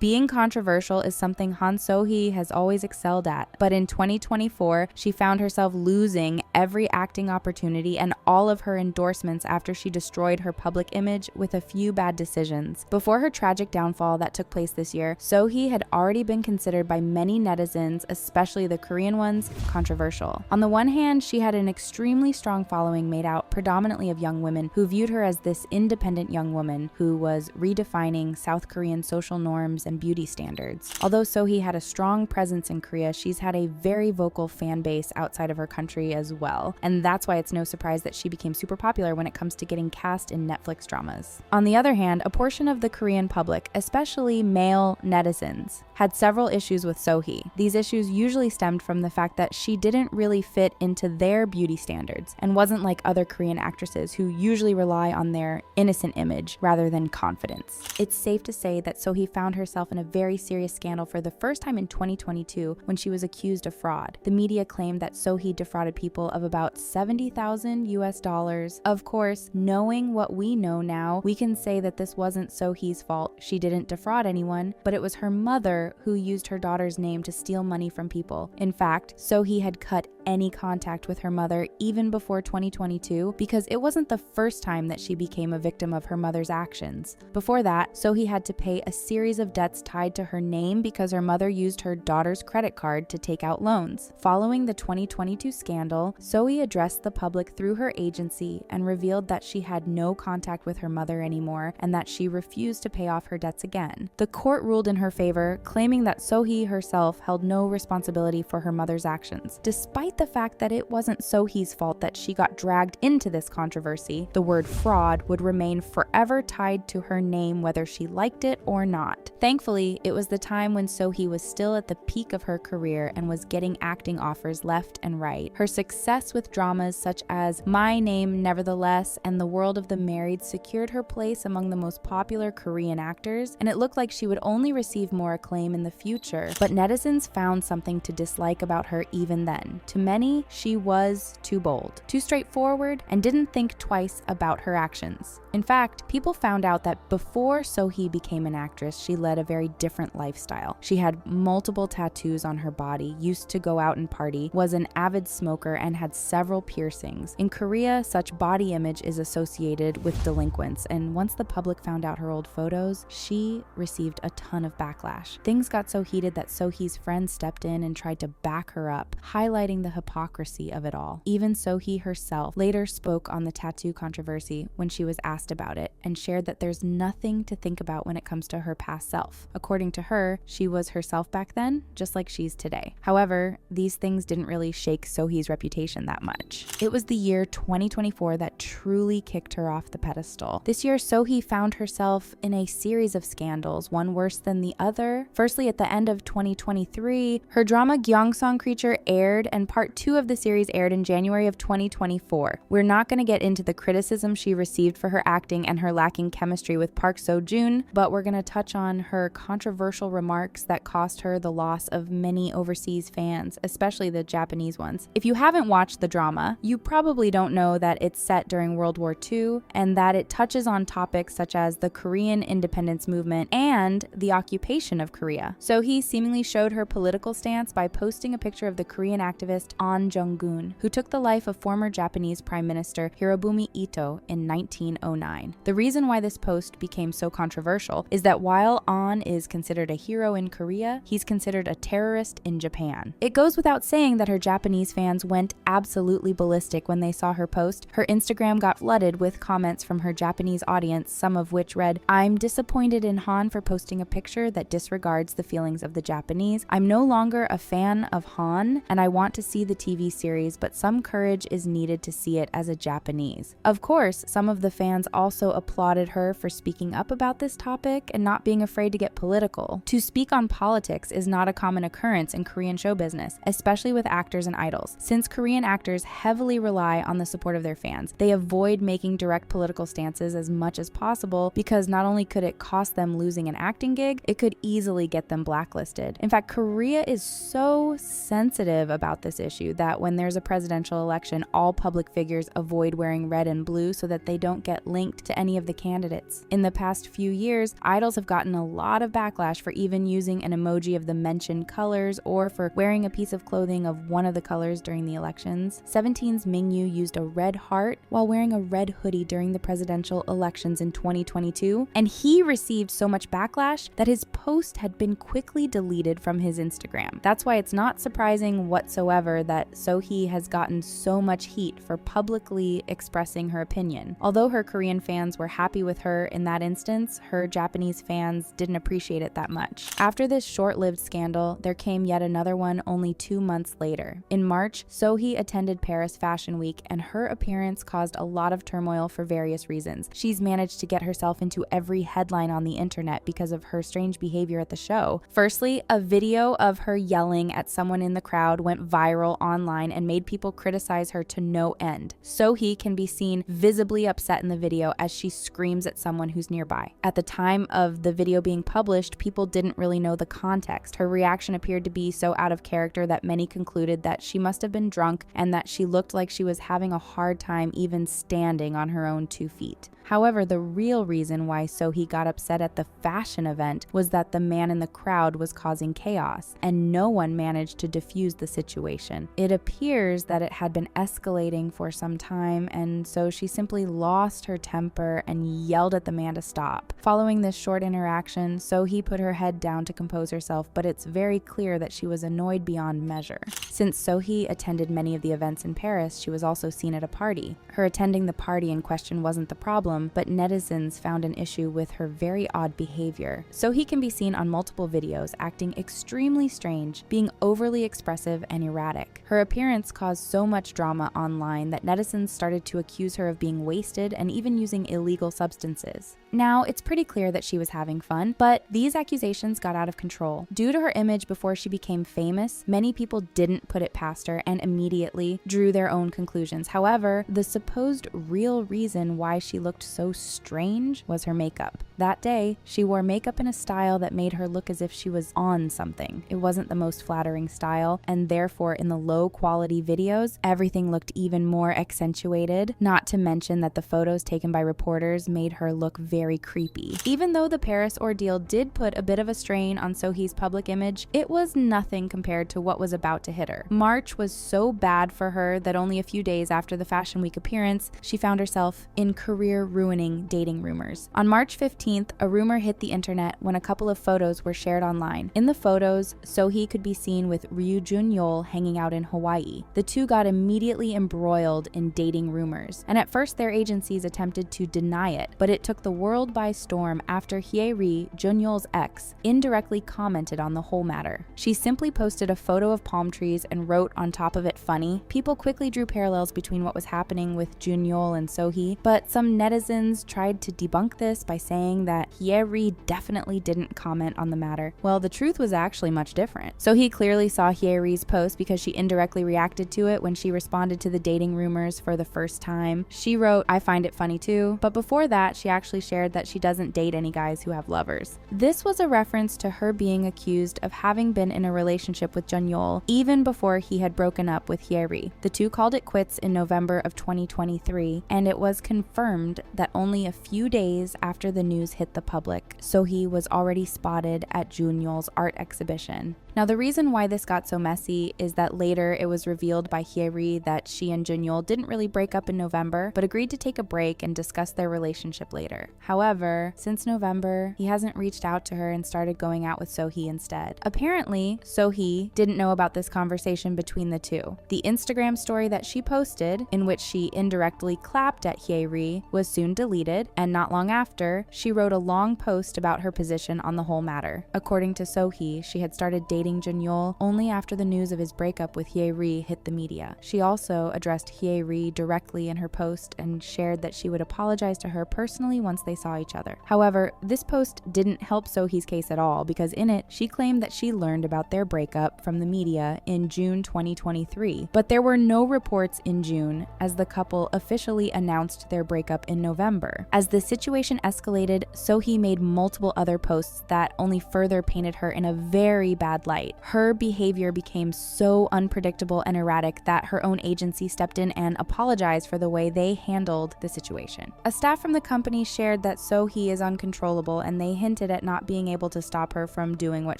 Being controversial is something So Hee has always excelled at, but in 2024, she found herself losing every acting opportunity and all of her endorsements after she destroyed her public image with a few bad decisions. Before her tragic downfall that took place this year, So Hee had already been considered by many netizens, especially the Korean ones, controversial. On the one hand, she had an extremely strong following made out predominantly of young women who viewed her as this independent young woman who was redefining South Korean social norms and beauty standards. Although So Hee had a strong presence in Korea, she's had a very vocal fan base outside of her country as well, and that's why it's no surprise that she became super popular when it comes to getting cast in Netflix dramas. On the other hand, a portion of the Korean public, especially male netizens, had several issues with So Hee. These issues usually stemmed from the fact that she didn't really fit into their beauty standards and wasn't like other Korean actresses who usually rely on their innocent image rather than confidence. It's safe to say that So Hee found herself in a very serious scandal for the first time in 2022 when she was accused of fraud. The media claimed that So Hee defrauded people of about $70,000 US. Of course, knowing what we know now, we can say that this wasn't So Hee's fault. She didn't defraud anyone, but it was her mother who used her daughter's name to steal money from people. In fact, So Hee had cut any contact with her mother even before 2022 because it wasn't the first time that she became a victim of her mother's actions. Before that, So Hee had to pay a series of debts tied to her name because her mother used her daughter's credit card to take out loans. Following the 2022 scandal, So Hee addressed the public through her agency and revealed that she had no contact with her mother anymore and that she refused to pay off her debts again. The court ruled in her favor, claiming that So Hee herself held no responsibility for her mother's actions. Despite the fact that it wasn't So Hee's fault that she got dragged into this controversy, the word fraud would remain forever tied to her name whether she liked it or not. Thankfully, it was the time when So Hee was still at the peak of her career and was getting acting offers left and right. Her success with dramas such as My Name, Nevertheless, and The World of the Married secured her place among the most popular Korean actors, and it looked like she would only receive more acclaim in the future. But netizens found something to dislike about her even then. To many, she was too bold, too straightforward, and didn't think twice about her actions. In fact, people found out that before So Hee became an actress, she led a very different lifestyle. She had multiple tattoos on her body, used to go out and party, was an avid smoker, and had several piercings. In Korea, such body image is associated with delinquents, and once the public found out her old photos, she received a ton of backlash. Things got so heated that So Hee's friends stepped in and tried to back her up, highlighting the hypocrisy of it all. Even So Hee herself later spoke on the tattoo controversy when she was asked about it and shared that there's nothing to think about when it comes to her past self. According to her, she was herself back then, just like she's today. However, these things didn't really shake So Hee's reputation that much. It was the year 2024 that truly kicked her off the pedestal. This year, So Hee found herself in a series of scandals, one worse than the other. Firstly, at the end of 2023, her drama Gyeongsang Creature aired, and part 2 of the series aired in January of 2024. We're not going to get into the criticism she received for her acting and her lacking chemistry with Park Seo-joon, but we're going to touch on her controversial remarks that cost her the loss of many overseas fans, especially the Japanese ones. If you haven't watched the drama, you probably don't know that it's set during World War II and that it touches on topics such as the Korean independence movement and the occupation of Korea. So Hee seemingly showed her political stance by posting a picture of the Korean activist An Jung-gun, who took the life of former Japanese Prime Minister Hirobumi Ito in 1909. The reason why this post became so controversial is that while An is considered a hero in Korea, he's considered a terrorist in Japan. It goes without saying that her Japanese fans went absolutely ballistic when they saw her post. Her Instagram got flooded with comments from her Japanese audience, some of which read, "I'm disappointed in Han for posting a picture that disregards the feelings of the Japanese. I'm no longer a fan of Han, and I want to see the TV series, but some courage is needed to see it as a Japanese." Of course, some of the fans also applauded her for speaking up about this topic and not being afraid to get political. To speak on politics is not a common occurrence in Korean show business, especially with actors and idols. Since Korean actors heavily rely on the support of their fans, they avoid making direct political stances as much as possible because not only could it cost them losing an acting gig, it could easily get them blacklisted. In fact, Korea is so sensitive about this issue that when there's a presidential election, all public figures avoid wearing red and blue so that they don't get linked to any of the candidates. In the past few years, idols have gotten a lot lot of backlash for even using an emoji of the mentioned colors or for wearing a piece of clothing of one of the colors during the elections. 17's Mingyu used a red heart while wearing a red hoodie during the presidential elections in 2022, and he received so much backlash that his post had been quickly deleted from his Instagram. That's why it's not surprising whatsoever that So Hee has gotten so much heat for publicly expressing her opinion. Although her Korean fans were happy with her in that instance, her Japanese fans didn't appreciate it that much. After this short-lived scandal, there came yet another one only 2 months later. In March, So Hee attended Paris Fashion Week, and her appearance caused a lot of turmoil for various reasons. She's managed to get herself into every headline on the internet because of her strange behavior at the show. Firstly, a video of her yelling at someone in the crowd went viral online and made people criticize her to no end. So Hee can be seen visibly upset in the video as she screams at someone who's nearby. At the time of the video being published, people didn't really know the context. Her reaction appeared to be so out of character that many concluded that she must have been drunk and that she looked like she was having a hard time even standing on her own 2 feet. However, the real reason why So Hee got upset at the fashion event was that the man in the crowd was causing chaos, and no one managed to defuse the situation. It appears that it had been escalating for some time, and so she simply lost her temper and yelled at the man to stop. Following this short interaction, So Hee put her head down to compose herself, but it's very clear that she was annoyed beyond measure. Since So Hee attended many of the events in Paris, she was also seen at a party. Her attending the party in question wasn't the problem, but netizens found an issue with her very odd behavior. So Hee can be seen on multiple videos acting extremely strange, being overly expressive and erratic. Her appearance caused so much drama online that netizens started to accuse her of being wasted and even using illegal substances. Now, it's pretty clear that she was having fun, but these accusations got out of control. Due to her image before she became famous, many people didn't put it past her and immediately drew their own conclusions. However, the supposed real reason why she looked so strange was her makeup. That day, she wore makeup in a style that made her look as if she was on something. It wasn't the most flattering style, and therefore in the low-quality videos, everything looked even more accentuated, not to mention that the photos taken by reporters made her look very creepy. Even though the Paris ordeal did put a bit of a strain on So Hee's public image, it was nothing compared to what was about to hit her. March was so bad for her that only a few days after the Fashion Week appearance, she found herself in career-ruining dating rumors. On March 15th, a rumor hit the internet when a couple of photos were shared online. In the photos, So Hee could be seen with Ryu Jun-yeol hanging out in Hawaii. The two got immediately embroiled in dating rumors, and at first their agencies attempted to deny it, but it took the world by storm after Hye-ri, Jun-yeol's ex, indirectly commented on the whole matter. She simply posted a photo of palm trees and wrote on top of it funny. People quickly drew parallels between what was happening with Jun-yeol and So Hee, but some netizens tried to debunk this by saying that Hye-ri definitely didn't comment on the matter. Well, the truth was actually much different. So Hee clearly saw Hye-ri's post because she indirectly reacted to it when she responded to the dating rumors for the first time. She wrote, "I find it funny too," but before that, she actually shared that she doesn't date any guys who have lovers. This was a reference to her being accused of having been in a relationship with Jun-yeol even before he had broken up with Hye-ri. The two called it quits in November of 2023, and it was confirmed that only a few days after the news hit the public, So Hee was already spotted at Jun-yeol's art exhibition. Now, the reason why this got so messy is that later it was revealed by Hye-ri that she and Jun-yeol didn't really break up in November, but agreed to take a break and discuss their relationship later. However, since November, he hasn't reached out to her and started going out with So Hee instead. Apparently, So Hee didn't know about this conversation between the two. The Instagram story that she posted, in which she indirectly clapped at Hye-ri, was soon deleted, and not long after, she wrote a long post about her position on the whole matter. According to So Hee, she had started dating Jun-yeol only after the news of his breakup with Hye-ri hit the media. She also addressed Hye-ri directly in her post and shared that she would apologize to her personally once they saw each other. However, this post didn't help So Hee's case at all because in it, she claimed that she learned about their breakup from the media in June 2023, but there were no reports in June as the couple officially announced their breakup in November. As the situation escalated, So Hee made multiple other posts that only further painted her in a very bad light light. Her behavior became so unpredictable and erratic that her own agency stepped in and apologized for the way they handled the situation. A staff from the company shared that So Hee is uncontrollable, and they hinted at not being able to stop her from doing what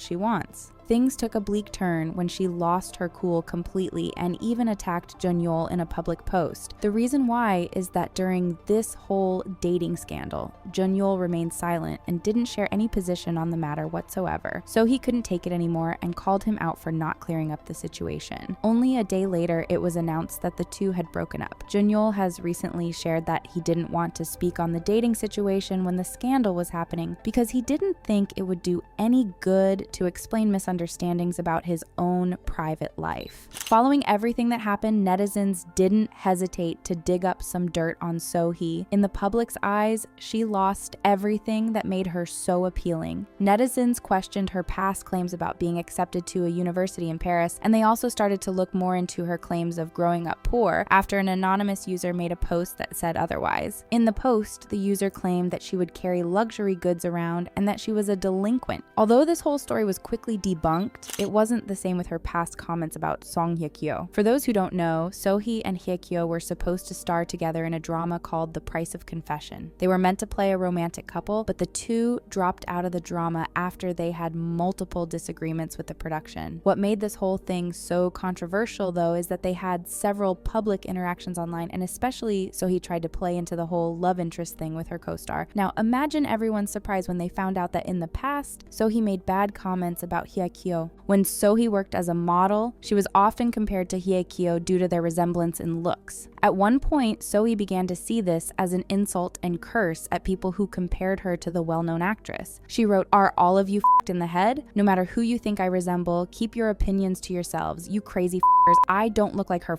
she wants. Things took a bleak turn when she lost her cool completely and even attacked Jeonyol in a public post. The reason why is that during this whole dating scandal, Jeonyol remained silent and didn't share any position on the matter whatsoever. So he couldn't take it anymore and called him out for not clearing up the situation. Only a day later, it was announced that the two had broken up. Jeonyol has recently shared that he didn't want to speak on the dating situation when the scandal was happening because he didn't think it would do any good to explain misunderstandings about his own private life. Following everything that happened, netizens didn't hesitate to dig up some dirt on So Hee. In the public's eyes, she lost everything that made her so appealing. Netizens questioned her past claims about being accepted to a university in Paris, and they also started to look more into her claims of growing up poor after an anonymous user made a post that said otherwise. In the post, the user claimed that she would carry luxury goods around and that she was a delinquent. Although this whole story was quickly debunked, it wasn't the same with her past comments about Song Hye-kyo. For those who don't know, So Hee and Hye-kyo were supposed to star together in a drama called The Price of Confession. They were meant to play a romantic couple, but the two dropped out of the drama after they had multiple disagreements with the production. What made this whole thing so controversial, though, is that they had several public interactions online, and especially So Hee tried to play into the whole love interest thing with her co-star. Now, imagine everyone's surprise when they found out that in the past, So Hee made bad comments about Hye-kyo. When So Hee worked as a model, she was often compared to Hye-kyo due to their resemblance in looks. At one point, So Hee began to see this as an insult and curse at people who compared her to the well-known actress. She wrote, "Are all of you f***ed in the head? No matter who you think I resemble, keep your opinions to yourselves. You crazy f***ers. I don't look like her."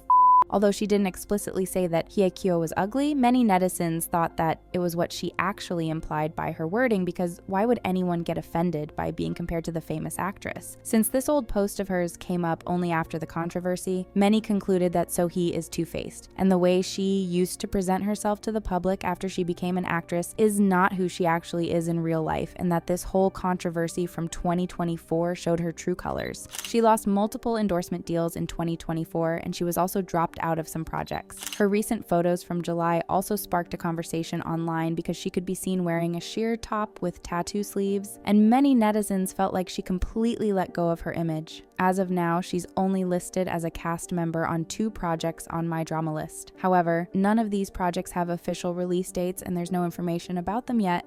Although she didn't explicitly say that Hye-kyo was ugly, many netizens thought that it was what she actually implied by her wording, because why would anyone get offended by being compared to the famous actress? Since this old post of hers came up only after the controversy, many concluded that So Hee is two-faced, and the way she used to present herself to the public after she became an actress is not who she actually is in real life, and that this whole controversy from 2024 showed her true colors. She lost multiple endorsement deals in 2024, and she was also dropped out of some projects. Her recent photos from July also sparked a conversation online because she could be seen wearing a sheer top with tattoo sleeves, and many netizens felt like she completely let go of her image. As of now, she's only listed as a cast member on 2 projects on My Drama List. However, none of these projects have official release dates and there's no information about them yet,